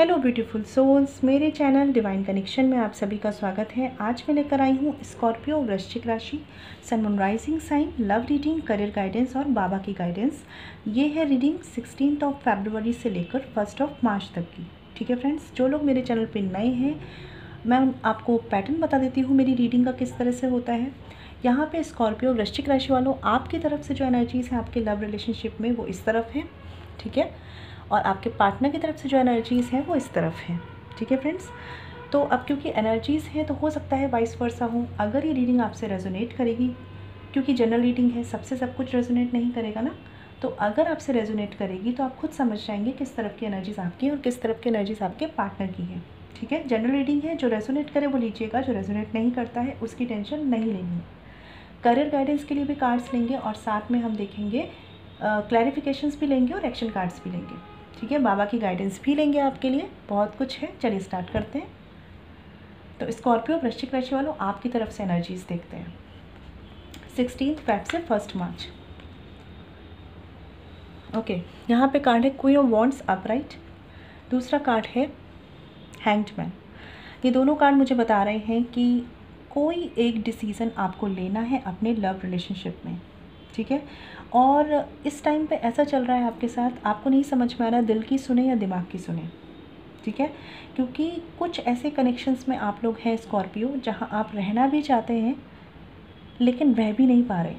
Hello beautiful souls, मेरे channel divine connection में आप सभी का स्वागत है। आज मैं लेकर आई हूँ स्कॉर्पियो वृश्चिक राशि, sun moon rising sign, love reading, career guidance और बाबा की गाइडेंस। ये है रीडिंग 16 फरवरी से लेकर 1 मार्च तक की। ठीक है फ्रेंड्स, जो लोग मेरे चैनल पर नए हैं, मैं आपको पैटर्न बता देती हूँ मेरी रीडिंग का किस तरह से होता है। यहाँ पे स्कॉर्पियो वृश्चिक राशि वालों, आपकी तरफ से जो एनर्जीज़ है आपके लव रिलेशनशिप में वो इस तरफ है। ठीक है, और आपके पार्टनर की तरफ से जो एनर्जीज़ हैं वो इस तरफ हैं। ठीक है फ्रेंड्स, तो अब क्योंकि एनर्जीज़ हैं तो हो सकता है वाइस वर्सा हो। अगर ये रीडिंग आपसे रेजोनेट करेगी, क्योंकि जनरल रीडिंग है, सबसे सब कुछ रेजोनेट नहीं करेगा ना, तो अगर आपसे रेजोनेट करेगी तो आप खुद समझ जाएंगे किस तरफ की एनर्जीज़ आपकी है और किस तरफ की एनर्जीज़ आपके पार्टनर की है। ठीक है, जनरल रीडिंग है, जो रेजोनेट करे वो लीजिएगा, जो रेजोनेट नहीं करता है उसकी टेंशन नहीं लेनी। करियर गाइडेंस के लिए भी कार्ड्स लेंगे और साथ में हम देखेंगे क्लैरिफिकेशंस भी लेंगे और एक्शन कार्ड्स भी लेंगे। ठीक है, बाबा की गाइडेंस भी लेंगे आपके लिए, बहुत कुछ है। चलिए स्टार्ट करते हैं। तो स्कॉर्पियो वृश्चिक राशि वालों, आपकी तरफ से एनर्जीज देखते हैं 16 फेब से 1 मार्च। ओके, यहाँ पे कार्ड है क्वीन ऑफ वॉन्ड्स अपराइट, दूसरा कार्ड है हैंग्ड मैन। ये दोनों कार्ड मुझे बता रहे हैं कि कोई एक डिसीज़न आपको लेना है अपने लव रिलेशनशिप में। ठीक है, और इस टाइम पे ऐसा चल रहा है आपके साथ, आपको नहीं समझ में आ रहा दिल की सुने या दिमाग की सुने। ठीक है, क्योंकि कुछ ऐसे कनेक्शंस में आप लोग हैं स्कॉर्पियो, जहां आप रहना भी चाहते हैं लेकिन रह भी नहीं पा रहे।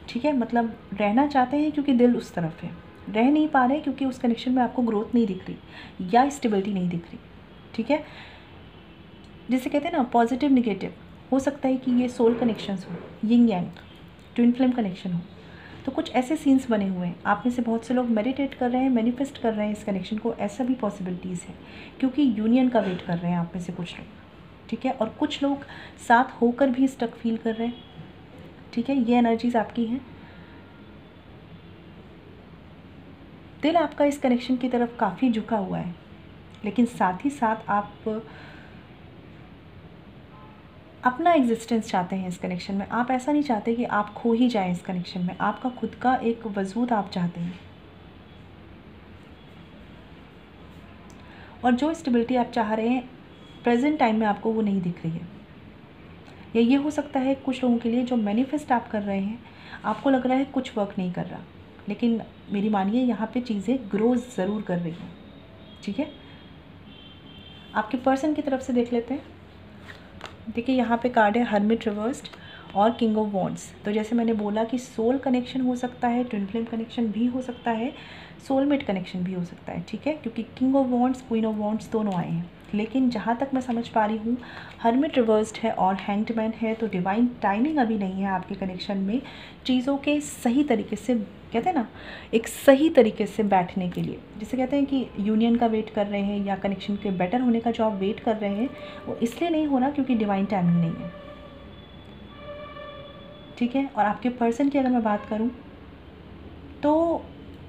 ठीक है, मतलब रहना चाहते हैं क्योंकि दिल उस तरफ है, रह नहीं पा रहे क्योंकि उस कनेक्शन में आपको ग्रोथ नहीं दिख रही या स्टेबिलिटी नहीं दिख रही। ठीक है, जिसे कहते हैं ना पॉजिटिव निगेटिव, हो सकता है कि ये सोल कनेक्शंस हो, यिंग यांग, ट्विन फ्लेम कनेक्शन हो। तो कुछ ऐसे सीन्स बने हुए हैं, आप में से बहुत से लोग मेडिटेट कर रहे हैं, मैनिफेस्ट कर रहे हैं इस कनेक्शन को, ऐसा भी पॉसिबिलिटीज़ है क्योंकि यूनियन का वेट कर रहे हैं आप में से कुछ लोग। ठीक है, और कुछ लोग साथ होकर भी स्टक फील कर रहे हैं। ठीक है, ये एनर्जीज आपकी हैं। दिल आपका इस कनेक्शन की तरफ काफ़ी झुका हुआ है, लेकिन साथ ही साथ आप अपना एग्जिस्टेंस चाहते हैं इस कनेक्शन में। आप ऐसा नहीं चाहते कि आप खो ही जाएं इस कनेक्शन में, आपका खुद का एक वजूद आप चाहते हैं। और जो स्टेबिलिटी आप चाह रहे हैं प्रेजेंट टाइम में आपको वो नहीं दिख रही है। या ये हो सकता है कुछ लोगों के लिए जो मैनिफेस्ट आप कर रहे हैं, आपको लग रहा है कुछ वर्क नहीं कर रहा, लेकिन मेरी मानिए यहाँ पे चीज़ें ग्रो ज़रूर कर रही हैं। ठीक है, आपके पर्सन की तरफ से देख लेते हैं। देखिए, यहाँ पे कार्ड है हर्मिट रिवर्स्ड और किंग ऑफ वॉन्ड्स। तो जैसे मैंने बोला कि सोल कनेक्शन हो सकता है, ट्विन फ्लेम कनेक्शन भी हो सकता है, सोलमेट कनेक्शन भी हो सकता है। ठीक है, क्योंकि king of wands, queen of wands दोनों आए हैं, लेकिन जहाँ तक मैं समझ पा रही हूँ हर्मिट रिवर्स्ड है और हैंग्ड मैन है, तो डिवाइन टाइमिंग अभी नहीं है आपके कनेक्शन में चीज़ों के सही तरीके से, कहते हैं ना, एक सही तरीके से बैठने के लिए। जिसे कहते हैं कि यूनियन का वेट कर रहे हैं या कनेक्शन के बेटर होने का जो आप वेट कर रहे हैं वो इसलिए नहीं हो रहा क्योंकि डिवाइन टाइमिंग नहीं है। ठीक है, और आपके पर्सन की अगर मैं बात करूं तो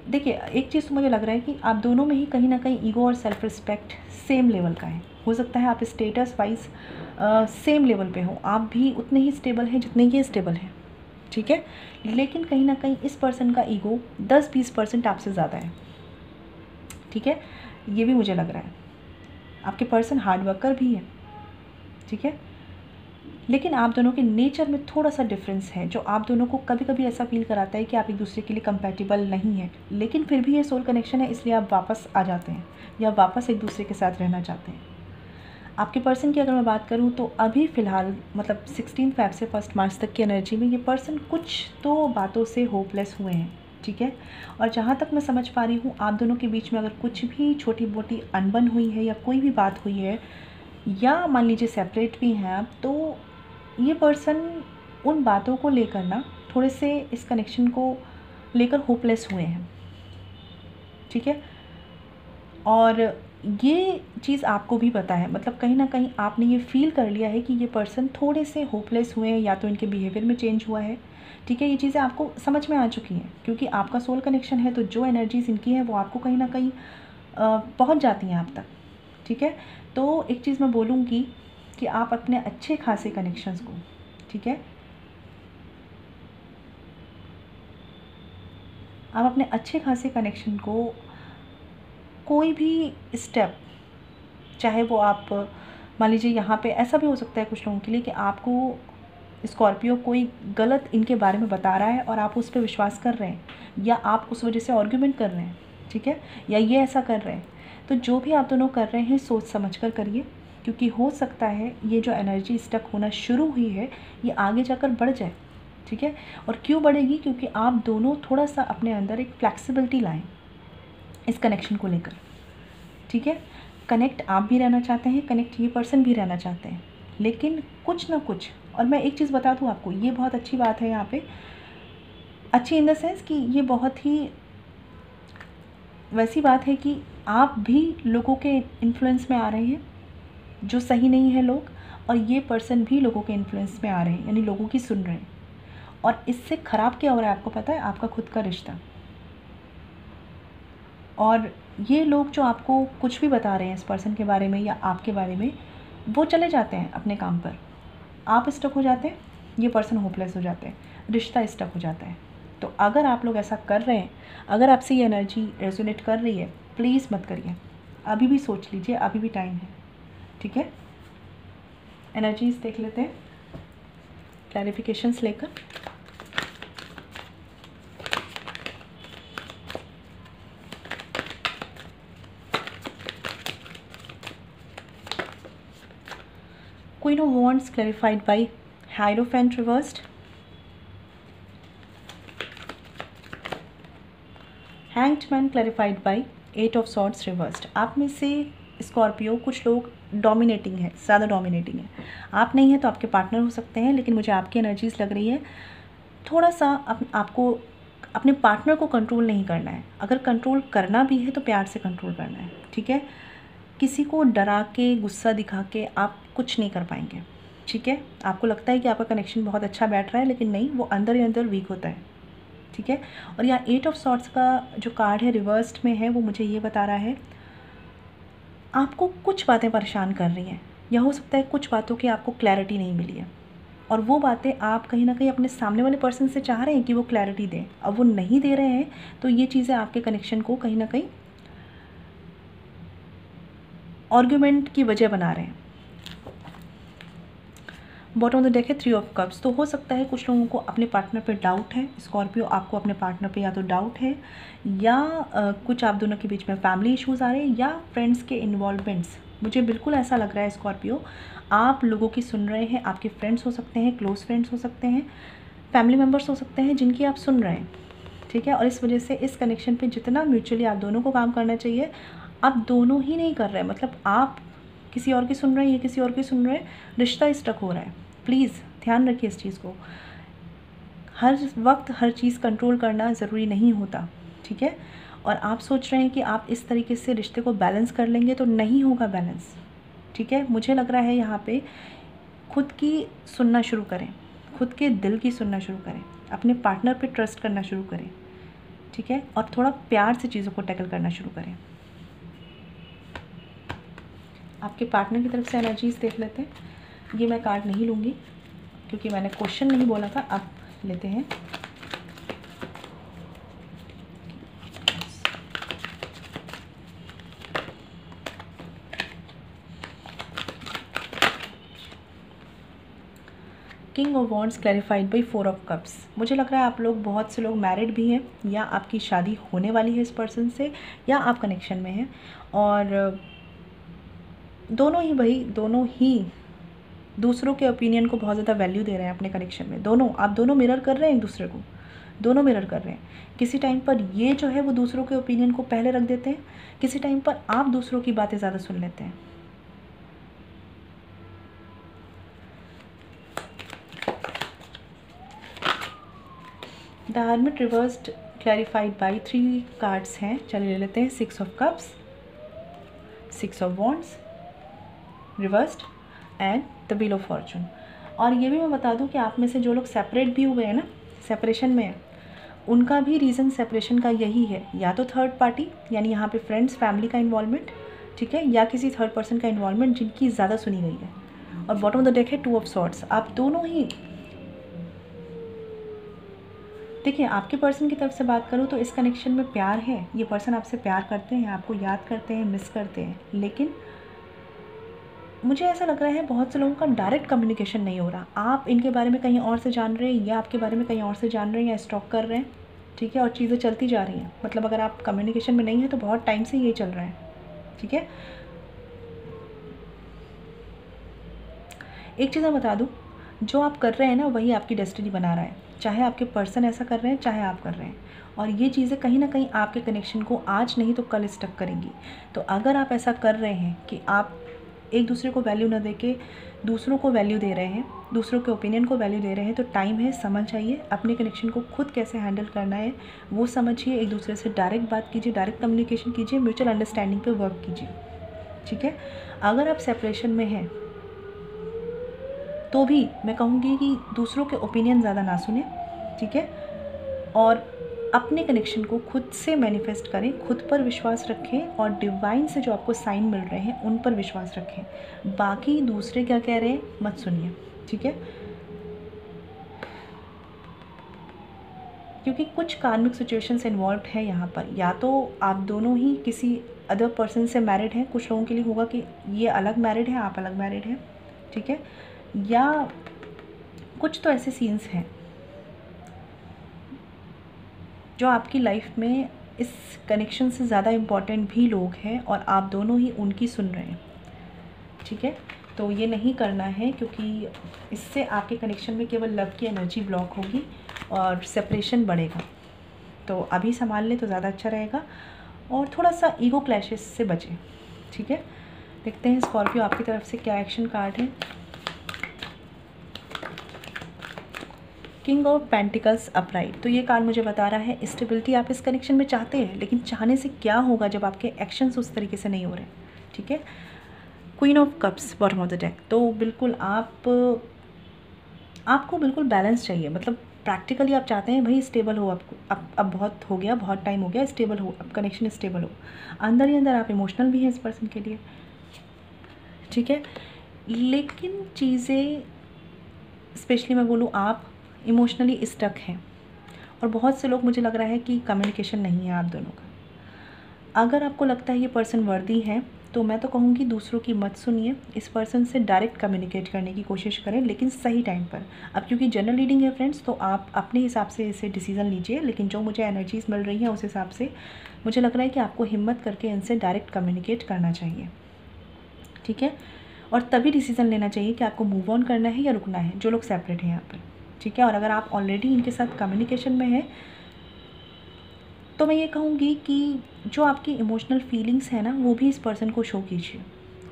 देखिए, एक चीज़ तो मुझे लग रहा है कि आप दोनों में ही कहीं ना कहीं ईगो और सेल्फ रिस्पेक्ट सेम लेवल का है। हो सकता है आप स्टेटस वाइज सेम लेवल पे हो, आप भी उतने ही स्टेबल हैं जितने ये स्टेबल हैं। ठीक है, लेकिन कहीं ना कहीं इस पर्सन का ईगो 10-20% आपसे ज़्यादा है। ठीक है, ये भी मुझे लग रहा है। आपके पर्सन हार्ड वर्कर भी है। ठीक है, लेकिन आप दोनों के नेचर में थोड़ा सा डिफरेंस है, जो आप दोनों को कभी कभी ऐसा फील कराता है कि आप एक दूसरे के लिए कंपैटिबल नहीं हैं, लेकिन फिर भी ये सोल कनेक्शन है, इसलिए आप वापस आ जाते हैं या वापस एक दूसरे के साथ रहना चाहते हैं। आपके पर्सन की अगर मैं बात करूं तो अभी फ़िलहाल मतलब 16 फेब से 1 मार्च तक की एनर्जी में ये पर्सन कुछ तो बातों से होपलेस हुए हैं। ठीक है, और जहाँ तक मैं समझ पा रही हूँ आप दोनों के बीच में अगर कुछ भी छोटी मोटी अनबन हुई है या कोई भी बात हुई है, या मान लीजिए सेपरेट भी हैं आप, तो ये पर्सन उन बातों को लेकर ना थोड़े से इस कनेक्शन को लेकर होपलेस हुए हैं। ठीक है, और ये चीज़ आपको भी पता है, मतलब कहीं ना कहीं आपने ये फील कर लिया है कि ये पर्सन थोड़े से होपलेस हुए हैं, या तो इनके बिहेवियर में चेंज हुआ है। ठीक है, ये चीज़ें आपको समझ में आ चुकी हैं क्योंकि आपका सोल कनेक्शन है, तो जो एनर्जीज इनकी हैं वो आपको कहीं ना कहीं पहुंच जाती हैं आप तक। ठीक है, तो एक चीज़ मैं बोलूँगी कि आप अपने अच्छे खासे कनेक्शंस को, ठीक है, आप अपने अच्छे खासे कनेक्शन को कोई भी स्टेप चाहे वो आप मान लीजिए यहाँ पे ऐसा भी हो सकता है कुछ लोगों के लिए कि आपको स्कॉर्पियो कोई गलत इनके बारे में बता रहा है और आप उस पर विश्वास कर रहे हैं, या आप उस वजह से आर्ग्यूमेंट कर रहे हैं, ठीक है, या ये ऐसा कर रहे हैं। तो जो भी आप दोनों कर रहे हैं सोच समझ कर करिए, क्योंकि हो सकता है ये जो एनर्जी स्टक होना शुरू हुई है ये आगे जाकर बढ़ जाए, ठीक है। और क्यों बढ़ेगी? क्योंकि आप दोनों थोड़ा सा अपने अंदर एक फ्लैक्सिबिलिटी लाएं इस कनेक्शन को लेकर, ठीक है। कनेक्ट आप भी रहना चाहते हैं, कनेक्ट ये पर्सन भी रहना चाहते हैं, लेकिन कुछ ना कुछ, और मैं एक चीज़ बता दूँ आपको, ये बहुत अच्छी बात है यहाँ पे, अच्छी इन द सेंस कि ये बहुत ही वैसी बात है कि आप भी लोगों के इन्फ्लुएंस में आ रहे हैं जो सही नहीं है लोग, और ये पर्सन भी लोगों के इन्फ्लुएंस में आ रहे हैं, यानी लोगों की सुन रहे हैं। और इससे ख़राब क्या हो रहा है आपको पता है? आपका खुद का रिश्ता। और ये लोग जो आपको कुछ भी बता रहे हैं इस पर्सन के बारे में या आपके बारे में, वो चले जाते हैं अपने काम पर, आप स्टक हो जाते हैं, ये पर्सन होपलेस हो जाते हैं, रिश्ता स्टक हो जाता है। तो अगर आप लोग ऐसा कर रहे हैं, अगर आपसे ये एनर्जी रेजोनेट कर रही है, प्लीज़ मत करिए, अभी भी सोच लीजिए, अभी भी टाइम है, ठीक है। एनर्जीज देख लेते हैं क्लैरिफिकेशंस लेकर। Queen of Wands clarified by Hierophant reversed, Hanged Man clarified by Eight of Swords reversed। आप में से स्कॉर्पियो कुछ लोग डोमिनेटिंग है, ज़्यादा डोमिनेटिंग है। आप नहीं है तो आपके पार्टनर हो सकते हैं, लेकिन मुझे आपकी एनर्जीज लग रही है थोड़ा सा आपको अपने पार्टनर को कंट्रोल नहीं करना है। अगर कंट्रोल करना भी है तो प्यार से कंट्रोल करना है, ठीक है। किसी को डरा के, गुस्सा दिखा के आप कुछ नहीं कर पाएंगे, ठीक है। आपको लगता है कि आपका कनेक्शन बहुत अच्छा बैठ रहा है, लेकिन नहीं, वो अंदर ही अंदर वीक होता है, ठीक है। और यहाँ 8 ऑफ सॉर्ड्स का जो कार्ड है रिवर्स्ड में है, वो मुझे ये बता रहा है आपको कुछ बातें परेशान कर रही हैं, या हो सकता है कुछ बातों की आपको क्लैरिटी नहीं मिली है, और वो बातें आप कहीं ना कहीं अपने सामने वाले पर्सन से चाह रहे हैं कि वो क्लैरिटी दें। अब वो नहीं दे रहे हैं तो ये चीज़ें आपके कनेक्शन को कहीं ना कहीं आर्ग्यूमेंट की वजह बना रहे हैं। बॉटम ऑफ द डेक है 3 ऑफ कप्स। तो हो सकता है कुछ लोगों को अपने पार्टनर पे डाउट है, स्कॉर्पियो आपको अपने पार्टनर पे या तो डाउट है, या कुछ आप दोनों के बीच में फैमिली इश्यूज़ आ रहे हैं, या फ्रेंड्स के इन्वॉल्वमेंट्स। मुझे बिल्कुल ऐसा लग रहा है स्कॉर्पियो, आप लोगों की सुन रहे हैं, आपके फ्रेंड्स हो सकते हैं, क्लोज फ्रेंड्स हो सकते हैं, फैमिली मेम्बर्स हो सकते हैं जिनकी आप सुन रहे हैं, ठीक है। और इस वजह से इस कनेक्शन पे जितना म्यूचुअली आप दोनों को काम करना चाहिए, आप दोनों ही नहीं कर रहे हैं। मतलब आप किसी और की सुन रहे हैं, ये किसी और की सुन रहे हैं, रिश्ता स्टक हो रहा है। प्लीज़ ध्यान रखिए इस चीज़ को। हर वक्त हर चीज़ कंट्रोल करना ज़रूरी नहीं होता, ठीक है। और आप सोच रहे हैं कि आप इस तरीके से रिश्ते को बैलेंस कर लेंगे, तो नहीं होगा बैलेंस, ठीक है। मुझे लग रहा है यहाँ पे खुद की सुनना शुरू करें, खुद के दिल की सुनना शुरू करें, अपने पार्टनर पे ट्रस्ट करना शुरू करें, ठीक है। और थोड़ा प्यार से चीज़ों को टैकल करना शुरू करें। आपके पार्टनर की तरफ से एनर्जीज देख लेते हैं। ये मैं कार्ड नहीं लूँगी क्योंकि मैंने क्वेश्चन नहीं बोला था, अब लेते हैं। King of wands clarified by 4 of cups. मुझे लग रहा है आप लोग, बहुत से लोग मैरिड भी हैं, या आपकी शादी होने वाली है इस पर्सन से, या आप कनेक्शन में हैं, और दोनों ही भाई, दोनों ही दूसरों के ओपिनियन को बहुत ज़्यादा वैल्यू दे रहे हैं अपने कनेक्शन में। दोनों, आप दोनों मिरर कर रहे हैं एक दूसरे को, दोनों मिरर कर रहे हैं। किसी टाइम पर ये जो है वो दूसरों के ओपिनियन को पहले रख देते हैं, किसी टाइम पर आप दूसरों की बातें ज़्यादा सुन लेते हैं। The hermit reversed clarified by 3 cards हैं, चलिए ले लेते हैं। 6 of cups, 6 of wands reversed and the wheel of Fortune. और ये भी मैं बता दूं कि आप में से जो लोग सेपरेट भी हुए हैं ना, सेपरेशन में है, उनका भी रीज़न सेपरेशन का यही है, या तो थर्ड पार्टी, यानी यहाँ पे फ्रेंड्स, फैमिली का इन्वॉल्वमेंट, ठीक है, या किसी थर्ड पर्सन का इन्वॉल्वमेंट जिनकी ज़्यादा सुनी गई है। और बॉटम ऑफ द डेक है 2 ऑफ सॉर्ड्स। आप दोनों ही, देखिए, आपके पर्सन की तरफ से बात करूँ तो इस कनेक्शन में प्यार है, ये पर्सन आपसे प्यार करते हैं, आपको याद करते हैं, मिस करते हैं, लेकिन मुझे ऐसा लग रहा है बहुत से लोगों का डायरेक्ट कम्युनिकेशन नहीं हो रहा। आप इनके बारे में कहीं और से जान रहे हैं या आपके बारे में कहीं और से जान रहे हैं या स्टॉक कर रहे हैं, ठीक है, और चीज़ें चलती जा रही हैं। मतलब अगर आप कम्युनिकेशन में नहीं है तो बहुत टाइम से ये चल रहा है, ठीक है। एक चीज़ मैं बता दूँ, जो आप कर रहे हैं ना वही आपकी डेस्टिनी बना रहा है, चाहे आपके पर्सन ऐसा कर रहे हैं चाहे आप कर रहे हैं। और ये चीज़ें कहीं ना कहीं आपके कनेक्शन को आज नहीं तो कल स्टक करेंगी। तो अगर आप ऐसा कर रहे हैं कि आप एक दूसरे को वैल्यू न देके दूसरों को वैल्यू दे रहे हैं, दूसरों के ओपिनियन को वैल्यू दे रहे हैं, तो टाइम है, समझ आइए अपने कनेक्शन को खुद कैसे हैंडल करना है वो समझिए। एक दूसरे से डायरेक्ट बात कीजिए, डायरेक्ट कम्युनिकेशन कीजिए, म्यूचुअल अंडरस्टैंडिंग पे वर्क कीजिए, ठीक है। अगर आप सेपरेशन में हैं तो भी मैं कहूँगी कि दूसरों के ओपिनियन ज़्यादा ना सुने, ठीक है, और अपने कनेक्शन को खुद से मैनिफेस्ट करें, खुद पर विश्वास रखें और डिवाइन से जो आपको साइन मिल रहे हैं उन पर विश्वास रखें। बाकी दूसरे क्या कह रहे हैं मत सुनिए, ठीक है, क्योंकि कुछ कार्मिक सिचुएशंस इन्वॉल्व है यहाँ पर। या तो आप दोनों ही किसी अदर पर्सन से मैरिड हैं, कुछ लोगों के लिए होगा कि ये अलग मैरिड है, आप अलग मैरिड हैं, ठीक है, या कुछ तो ऐसे सीन्स हैं जो आपकी लाइफ में इस कनेक्शन से ज़्यादा इम्पॉर्टेंट भी लोग हैं और आप दोनों ही उनकी सुन रहे हैं, ठीक है। तो ये नहीं करना है क्योंकि इससे आपके कनेक्शन में केवल लव की एनर्जी ब्लॉक होगी और सेपरेशन बढ़ेगा। तो अभी संभाल लें तो ज़्यादा अच्छा रहेगा और थोड़ा सा ईगो क्लैशेस से बचें, ठीक है। देखते हैं स्कॉर्पियो आपकी तरफ से क्या एक्शन कार्ड है। King of pentacles upright. तो ये कार्ड मुझे बता रहा है स्टेबिलिटी आप इस कनेक्शन में चाहते हैं, लेकिन चाहने से क्या होगा जब आपके एक्शंस उस तरीके से नहीं हो रहे, ठीक है। Queen of cups bottom of the deck. तो बिल्कुल आपको बिल्कुल बैलेंस चाहिए। मतलब प्रैक्टिकली आप चाहते हैं भाई स्टेबल हो, आपको अब बहुत हो गया, बहुत टाइम हो गया, स्टेबल हो, अब कनेक्शन स्टेबल हो। अंदर ही अंदर आप इमोशनल भी हैं इस पर्सन के लिए, ठीक है। लेकिन चीज़ें स्पेशली मैं बोलूँ आप इमोशनली स्टक हैं और बहुत से लोग मुझे लग रहा है कि कम्युनिकेशन नहीं है आप दोनों का। अगर आपको लगता है ये पर्सन वर्दी है तो मैं तो कहूँगी दूसरों की मत सुनिए, इस पर्सन से डायरेक्ट कम्युनिकेट करने की कोशिश करें, लेकिन सही टाइम पर। अब क्योंकि जनरल रीडिंग है फ्रेंड्स, तो आप अपने हिसाब से इसे डिसीज़न लीजिए, लेकिन जो मुझे एनर्जीज़ मिल रही हैं उस हिसाब से मुझे लग रहा है कि आपको हिम्मत करके इनसे डायरेक्ट कम्युनिकेट करना चाहिए, ठीक है। और तभी डिसीज़न लेना चाहिए कि आपको मूव ऑन करना है या रुकना है, जो लोग सेपरेट हैं यहाँ पर, ठीक है। और अगर आप ऑलरेडी इनके साथ कम्युनिकेशन में हैं तो मैं ये कहूँगी कि जो आपकी इमोशनल फीलिंग्स हैं ना वो भी इस पर्सन को शो कीजिए।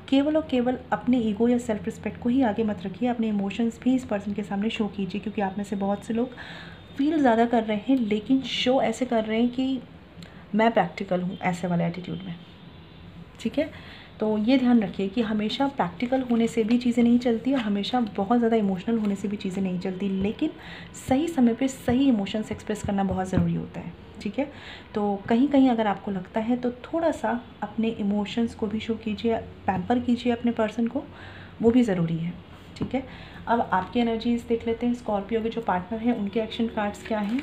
केवल और केवल अपने ईगो या सेल्फ रिस्पेक्ट को ही आगे मत रखिए, अपने इमोशंस भी इस पर्सन के सामने शो कीजिए, क्योंकि आप में से बहुत से लोग फील ज़्यादा कर रहे हैं लेकिन शो ऐसे कर रहे हैं कि मैं प्रैक्टिकल हूँ, ऐसे वाले एटीट्यूड में, ठीक है। तो ये ध्यान रखिए कि हमेशा प्रैक्टिकल होने से भी चीज़ें नहीं चलती और हमेशा बहुत ज़्यादा इमोशनल होने से भी चीज़ें नहीं चलती, लेकिन सही समय पे सही इमोशंस एक्सप्रेस करना बहुत ज़रूरी होता है, ठीक है। तो कहीं कहीं अगर आपको लगता है तो थोड़ा सा अपने इमोशंस को भी शो कीजिए, पैम्पर कीजिए अपने पर्सन को, वो भी ज़रूरी है, ठीक है। अब आपकी एनर्जीज देख लेते हैं, स्कॉर्पियो के जो पार्टनर हैं उनके एक्शन कार्ड्स क्या हैं।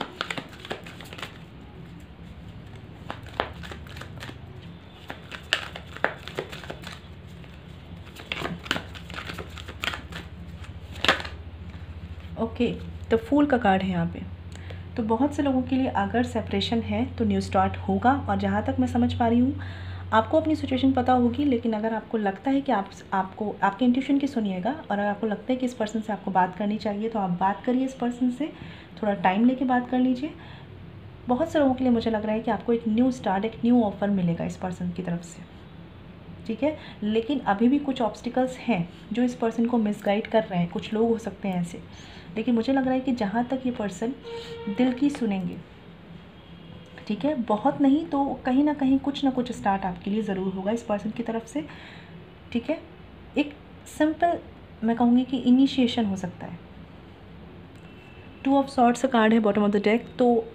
ओके, तो फूल का कार्ड है यहाँ पे। तो बहुत से लोगों के लिए अगर सेपरेशन है तो न्यू स्टार्ट होगा, और जहाँ तक मैं समझ पा रही हूँ आपको अपनी सिचुएशन पता होगी, लेकिन अगर आपको लगता है कि आपको आपके इंट्यूशन की सुनिएगा और अगर आपको लगता है कि इस पर्सन से आपको बात करनी चाहिए तो आप बात करिए इस पर्सन से, थोड़ा टाइम लेके बात कर लीजिए। बहुत से लोगों के लिए मुझे लग रहा है कि आपको एक न्यू स्टार्ट, एक न्यू ऑफ़र मिलेगा इस पर्सन की तरफ से, ठीक है। लेकिन अभी भी कुछ ऑब्स्टिकल्स हैं जो इस पर्सन को मिसगाइड कर रहे हैं, कुछ लोग हो सकते हैं ऐसे, लेकिन मुझे लग रहा है कि जहाँ तक ये पर्सन दिल की सुनेंगे, ठीक है, बहुत नहीं तो कहीं ना कहीं कुछ ना कुछ स्टार्ट आपके लिए ज़रूर होगा इस पर्सन की तरफ से, ठीक है। एक सिंपल मैं कहूँगी कि इनिशिएशन हो सकता है। 2 ऑफ सॉर्ड्स का कार्ड है बॉटम ऑफ द डेक। तो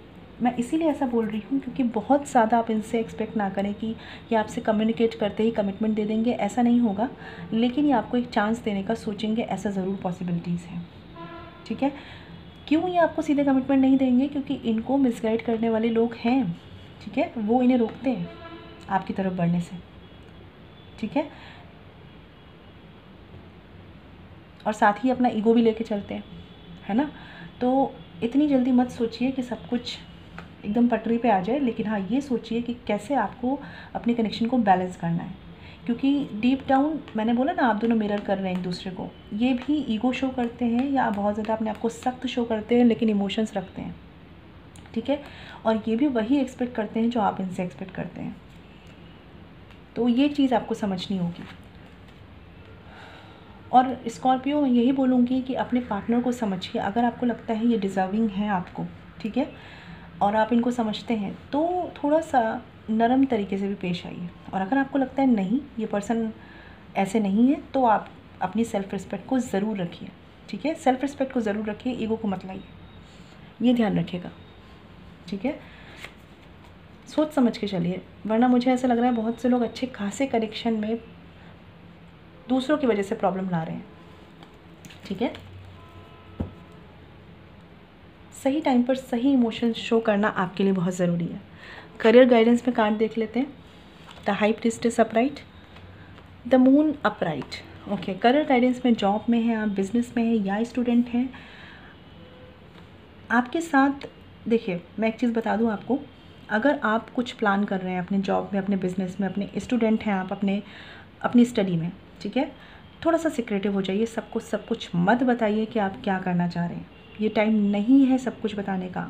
मैं इसीलिए ऐसा बोल रही हूँ क्योंकि बहुत ज़्यादा आप इनसे एक्सपेक्ट ना करें कि ये आपसे कम्युनिकेट करते ही कमिटमेंट दे देंगे, ऐसा नहीं होगा, लेकिन ये आपको एक चांस देने का सोचेंगे, ऐसा ज़रूर पॉसिबिलिटीज़ हैं, ठीक है। क्यों ये आपको सीधे कमिटमेंट नहीं देंगे? क्योंकि इनको मिसगाइड करने वाले लोग हैं, ठीक है, वो इन्हें रोकते हैं आपकी तरफ बढ़ने से, ठीक है। और साथ ही अपना ईगो भी लेके चलते हैं, है ना। तो इतनी जल्दी मत सोचिए कि सब कुछ एकदम पटरी पे आ जाए, लेकिन हाँ ये सोचिए कि कैसे आपको अपने कनेक्शन को बैलेंस करना है, क्योंकि डीप डाउन मैंने बोला ना आप दोनों मिरर कर रहे हैं एक दूसरे को। ये भी ईगो शो करते हैं या बहुत ज़्यादा अपने आप को सख्त शो करते हैं, लेकिन इमोशंस रखते हैं, ठीक है। और ये भी वही एक्सपेक्ट करते हैं जो आप इनसे एक्सपेक्ट करते हैं। तो ये चीज़ आपको समझनी होगी। और स्कॉर्पियो मैं यही बोलूँगी कि अपने पार्टनर को समझिए। अगर आपको लगता है ये डिज़र्विंग है आपको, ठीक है, और आप इनको समझते हैं, तो थोड़ा सा नरम तरीके से भी पेश आइए। और अगर आपको लगता है नहीं ये पर्सन ऐसे नहीं है, तो आप अपनी सेल्फ़ रिस्पेक्ट को ज़रूर रखिए, ठीक है। सेल्फ़ रिस्पेक्ट को ज़रूर रखिए, ईगो को मत लाइए, ये ध्यान रखिएगा, ठीक है। सोच समझ के चलिए, वरना मुझे ऐसा लग रहा है बहुत से लोग अच्छे खासे कनेक्शन में दूसरों की वजह से प्रॉब्लम ला रहे हैं, ठीक है। सही टाइम पर सही इमोशन शो करना आपके लिए बहुत ज़रूरी है। करियर गाइडेंस में कार्ड देख लेते हैं। The high priestess upright, the moon upright. Okay, career guidance में जॉब में है आप, बिजनेस में है या स्टूडेंट हैं, आपके साथ देखिए मैं एक चीज़ बता दूं आपको, अगर आप कुछ प्लान कर रहे हैं अपने जॉब में, अपने बिजनेस में, अपने स्टूडेंट हैं आप, अपनी स्टडी में, ठीक है, थोड़ा सा सिक्रेटिव हो जाइए। सबको सब कुछ मत बताइए कि आप क्या करना चाह रहे हैं, ये टाइम नहीं है सब कुछ बताने का।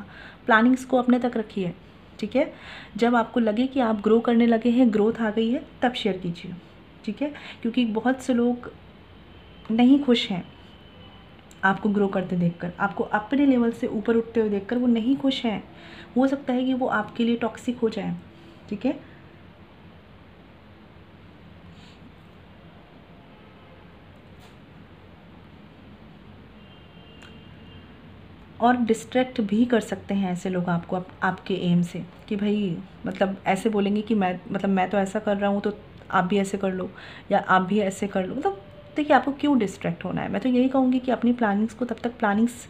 प्लानिंग्स को अपने तक रखिए, ठीक है। जब आपको लगे कि आप ग्रो करने लगे हैं, ग्रोथ आ गई है, तब शेयर कीजिए, ठीक है। क्योंकि बहुत से लोग नहीं खुश हैं आपको ग्रो करते देखकर, आपको अपने लेवल से ऊपर उठते हुए देखकर वो नहीं खुश हैं। हो सकता है कि वो आपके लिए टॉक्सिक हो जाए, ठीक है। और डिस्ट्रैक्ट भी कर सकते हैं ऐसे लोग आपको आपके एम से, कि भाई मतलब ऐसे बोलेंगे कि मैं तो ऐसा कर रहा हूँ तो आप भी ऐसे कर लो, या आप भी ऐसे कर लो। मतलब देखिए आपको क्यों डिस्ट्रैक्ट होना है। मैं तो यही कहूँगी कि अपनी प्लानिंग्स को तब तक प्लानिंग्स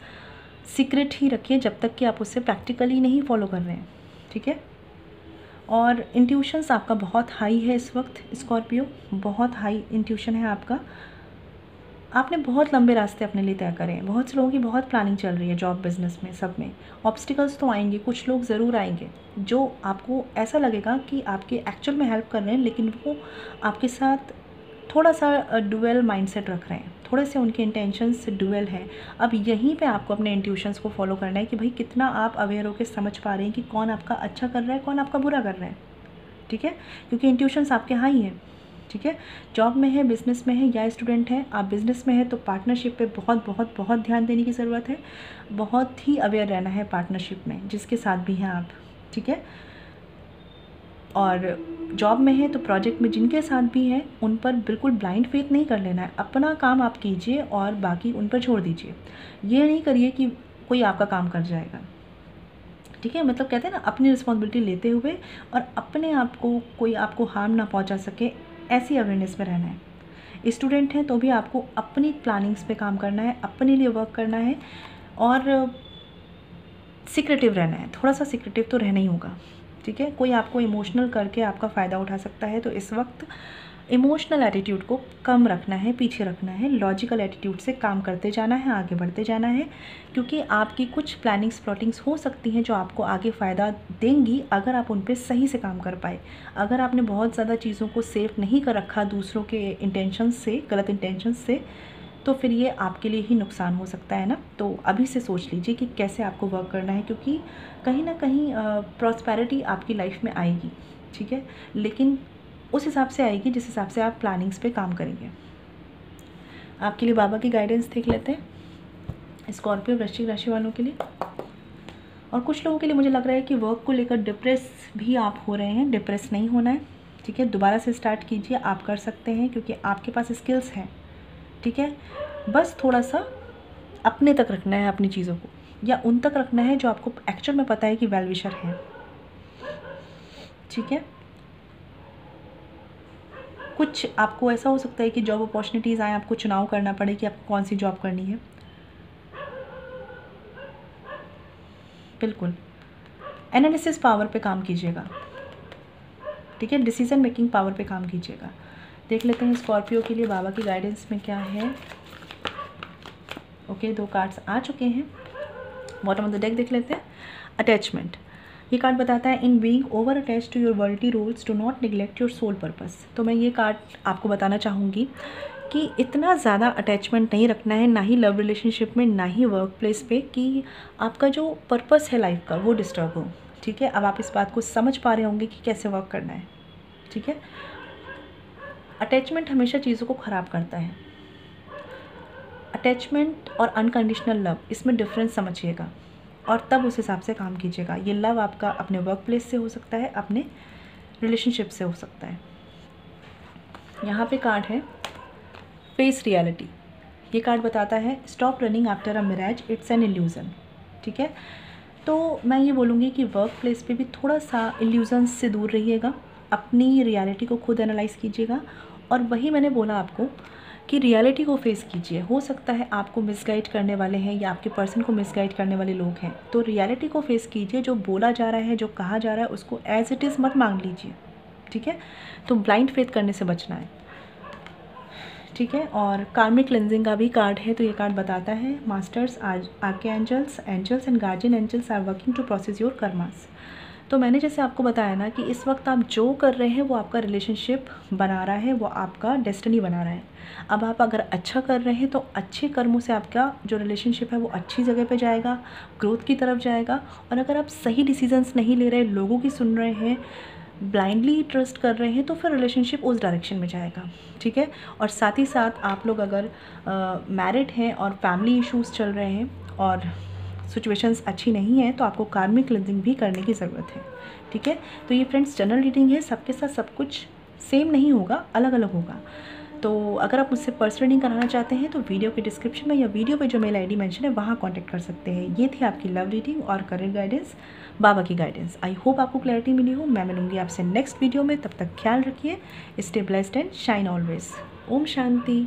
सीक्रेट ही रखिए जब तक कि आप उससे प्रैक्टिकली नहीं फॉलो कर रहे हैं, ठीक है। और इंट्यूशंस आपका बहुत हाई है इस वक्त स्कॉर्पियो, बहुत हाई इंट्यूशन है आपका। आपने बहुत लंबे रास्ते अपने लिए तय करे हैं। बहुत से लोगों की बहुत प्लानिंग चल रही है जॉब बिज़नेस में, सब में ऑब्स्टिकल्स तो आएंगे, कुछ लोग ज़रूर आएंगे जो आपको ऐसा लगेगा कि आपके एक्चुअल में हेल्प कर रहे हैं, लेकिन वो आपके साथ थोड़ा सा डुअल माइंडसेट रख रहे हैं, थोड़े से उनके इंटेंशंस डुअल हैं। अब यहीं पे आपको अपने इंट्यूशंस को फॉलो करना है कि भाई कितना आप अवेयर होकर समझ पा रहे हैं कि कौन आपका अच्छा कर रहा है, कौन आपका बुरा कर रहा है, ठीक है। क्योंकि इंट्यूशंस आपके हाई हैं, ठीक है। जॉब में है, बिज़नेस में है या स्टूडेंट है, आप बिज़नेस में है तो पार्टनरशिप पे बहुत बहुत बहुत ध्यान देने की ज़रूरत है। बहुत ही अवेयर रहना है पार्टनरशिप में, जिसके साथ भी हैं आप, ठीक है। और जॉब में है तो प्रोजेक्ट में जिनके साथ भी हैं उन पर बिल्कुल ब्लाइंड फेथ नहीं कर लेना है। अपना काम आप कीजिए और बाकी उन पर छोड़ दीजिए। ये नहीं करिए कि कोई आपका काम कर जाएगा, ठीक है। मतलब कहते हैं ना, अपनी रिस्पॉन्सिबिलिटी लेते हुए और अपने आप को कोई आपको हार्म ना पहुंचा सके, ऐसी अवेयरनेस में रहना है। स्टूडेंट हैं तो भी आपको अपनी प्लानिंग्स पे काम करना है, अपने लिए वर्क करना है और सीक्रेटिव रहना है। थोड़ा सा सीक्रेटिव तो रहना ही होगा, ठीक है। कोई आपको इमोशनल करके आपका फ़ायदा उठा सकता है, तो इस वक्त इमोशनल एटीट्यूड को कम रखना है, पीछे रखना है। लॉजिकल एटीट्यूड से काम करते जाना है, आगे बढ़ते जाना है, क्योंकि आपकी कुछ प्लानिंग्स प्लॉटिंग्स हो सकती हैं जो आपको आगे फ़ायदा देंगी अगर आप उन पे सही से काम कर पाए। अगर आपने बहुत ज़्यादा चीज़ों को सेफ नहीं कर रखा दूसरों के इंटेंशंस से, गलत इंटेंशंस से, तो फिर ये आपके लिए ही नुकसान हो सकता है ना। तो अभी से सोच लीजिए कि कैसे आपको वर्क करना है, क्योंकि कहीं ना कहीं प्रॉस्पेरिटी आपकी लाइफ में आएगी, ठीक है, लेकिन उस हिसाब से आएगी जिस हिसाब से आप प्लानिंग्स पे काम करेंगे। आपके लिए बाबा की गाइडेंस देख लेते हैं स्कॉर्पियो वृश्चिक राशि वालों के लिए। और कुछ लोगों के लिए मुझे लग रहा है कि वर्क को लेकर डिप्रेस भी आप हो रहे हैं। डिप्रेस नहीं होना है, ठीक है। दोबारा से स्टार्ट कीजिए, आप कर सकते हैं क्योंकि आपके पास स्किल्स हैं, ठीक है। बस थोड़ा सा अपने तक रखना है अपनी चीज़ों को, या उन तक रखना है जो आपको एक्चुअल में पता है कि वेल विशर हैं, ठीक है। कुछ आपको ऐसा हो सकता है कि जॉब अपॉर्चुनिटीज़ आए, आपको चुनाव करना पड़े कि आपको कौन सी जॉब करनी है। बिल्कुल एनालिसिस पावर पे काम कीजिएगा, ठीक है। डिसीजन मेकिंग पावर पे काम कीजिएगा। देख लेते हैं स्कॉर्पियो के लिए बाबा की गाइडेंस में क्या है। ओके, 2 कार्ड्स आ चुके हैं। बॉटम ऑफ द डेक देख लेते हैं। अटैचमेंट, ये कार्ड बताता है in being over attach to your worldly roles do not neglect your soul purpose. तो मैं ये कार्ड आपको बताना चाहूँगी कि इतना ज़्यादा अटैचमेंट नहीं रखना है, ना ही लव रिलेशनशिप में, ना ही वर्क प्लेस पे, कि आपका जो पर्पस है लाइफ का वो डिस्टर्ब हो। ठीक है, अब आप इस बात को समझ पा रहे होंगे कि कैसे वर्क करना है। ठीक है, अटैचमेंट हमेशा चीज़ों को ख़राब करता है। अटैचमेंट और अनकंडीशनल लव, इसमें डिफरेंस समझिएगा और तब उस हिसाब से काम कीजिएगा। ये लव आपका अपने वर्क प्लेस से हो सकता है, अपने रिलेशनशिप से हो सकता है। यहाँ पे कार्ड है फेस रियलिटी। ये कार्ड बताता है stop running after a mirage, it's an illusion. ठीक है, तो मैं ये बोलूँगी कि वर्क प्लेस पे भी थोड़ा सा इल्यूजन्स से दूर रहिएगा, अपनी रियलिटी को खुद एनालाइज़ कीजिएगा। और वही मैंने बोला आपको कि रियलिटी को फेस कीजिए। हो सकता है आपको मिसगाइड करने वाले हैं या आपके पर्सन को मिसगाइड करने वाले लोग हैं, तो रियलिटी को फेस कीजिए। जो बोला जा रहा है, जो कहा जा रहा है, उसको एज इट इज़ मत मान लीजिए। ठीक है, तो ब्लाइंड फेथ करने से बचना है। ठीक है, और कार्मिक क्लेंजिंग का भी कार्ड है। तो ये कार्ड बताता है masters, archangels, angels and guardian angels are working to process your karmas. तो मैंने जैसे आपको बताया ना कि इस वक्त आप जो कर रहे हैं वो आपका रिलेशनशिप बना रहा है, वो आपका डेस्टिनी बना रहा है। अब आप अगर अच्छा कर रहे हैं तो अच्छे कर्मों से आपका जो रिलेशनशिप है वो अच्छी जगह पे जाएगा, ग्रोथ की तरफ जाएगा। और अगर आप सही डिसीजंस नहीं ले रहे, लोगों की सुन रहे हैं, ब्लाइंडली ट्रस्ट कर रहे हैं, तो फिर रिलेशनशिप उस डायरेक्शन में जाएगा। ठीक है, और साथ ही साथ आप लोग अगर मैरिड हैं और फैमिली इश्यूज़ चल रहे हैं और सिचुएशंस अच्छी नहीं है, तो आपको कार्मिक क्लेंजिंग भी करने की ज़रूरत है। ठीक है, तो ये फ्रेंड्स जनरल रीडिंग है, सबके साथ सब कुछ सेम नहीं होगा, अलग अलग होगा। तो अगर आप मुझसे पर्सनल रीडिंग कराना चाहते हैं तो वीडियो के डिस्क्रिप्शन में या वीडियो पे जो मेल आईडी मेंशन है वहाँ कांटेक्ट कर सकते हैं। ये थी आपकी लव रीडिंग और करियर गाइडेंस, बाबा की गाइडेंस। आई होप आपको क्लैरिटी मिली हो। मैं मिलूंगी आपसे नेक्स्ट वीडियो में, तब तक ख्याल रखिए, stay blessed and shine always. Om Shanti.